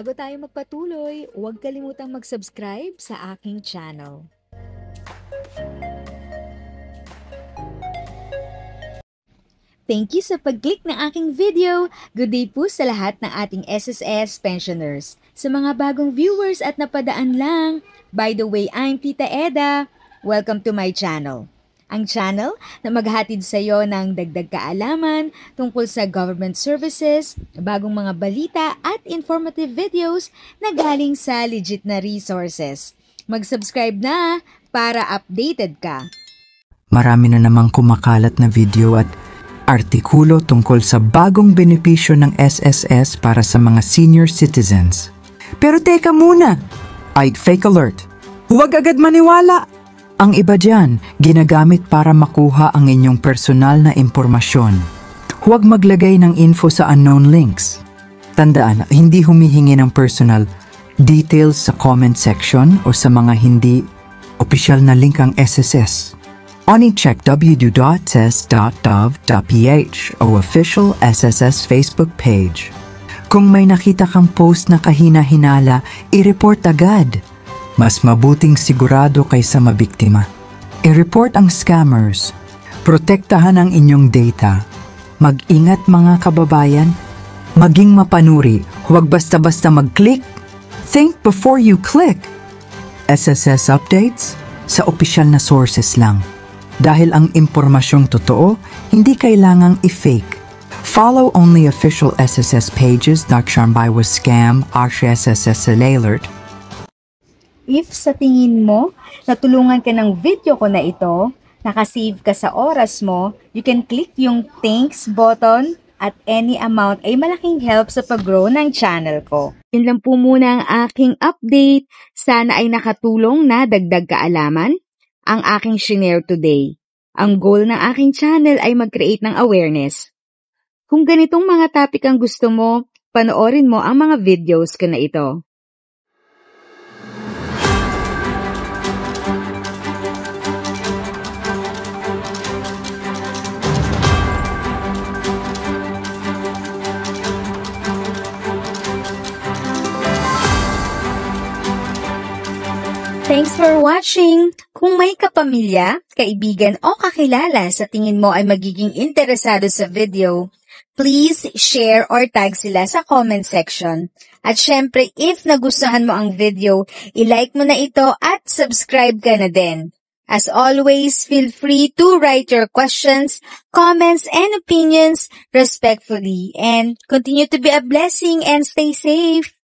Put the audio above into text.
Bago tayo magpatuloy, huwag kalimutang mag-subscribe sa aking channel. Thank you sa pag-click ng aking video. Good day po sa lahat ng ating SSS pensioners. Sa mga bagong viewers at napadaan lang, by the way, I'm Tita Eda. Welcome to my channel. Ang channel na maghatid sa iyo ng dagdag kaalaman tungkol sa government services, bagong mga balita at informative videos na galing sa legit na resources. Mag-subscribe na para updated ka. Marami na namang kumakalat na video at artikulo tungkol sa bagong benepisyo ng SSS para sa mga senior citizens. Pero teka muna! Fake alert! Huwag agad maniwala! Ang iba dyan, ginagamit para makuha ang inyong personal na impormasyon. Huwag maglagay ng info sa unknown links. Tandaan, hindi humihingi ng personal details sa comment section o sa mga hindi opisyal na link ang SSS. Only check www.tes.gov.ph o official SSS Facebook page. Kung may nakita kang post na kahina-hinala, i-report agad. Mas mabuting sigurado kaysa mabiktima. I-report ang scammers. Protektahan ang inyong data. Mag-ingat mga kababayan. Maging mapanuri. Huwag basta-basta mag-click. Think before you click. SSS updates sa opisyal na sources lang. Dahil ang impormasyong totoo, hindi kailangang i-fake. Follow only official SSS pages, not charmed by was scam, SSS alert. If sa tingin mo, natulungan ka ng video ko na ito, nakasave ka sa oras mo, you can click yung thanks button at any amount ay malaking help sa pag-grow ng channel ko. Yun lang po muna ang aking update. Sana ay nakatulong na dagdag kaalaman ang aking shinare today. Ang goal ng aking channel ay mag-create ng awareness. Kung ganitong mga topic ang gusto mo, panoorin mo ang mga videos ko na ito. Thanks for watching! Kung may kapamilya, kaibigan o kakilala sa tingin mo ay magiging interesado sa video, please share or tag sila sa comment section. At syempre, if nagustuhan mo ang video, i-like mo na ito at subscribe ka na din. As always, feel free to write your questions, comments, and opinions respectfully. And continue to be a blessing and stay safe!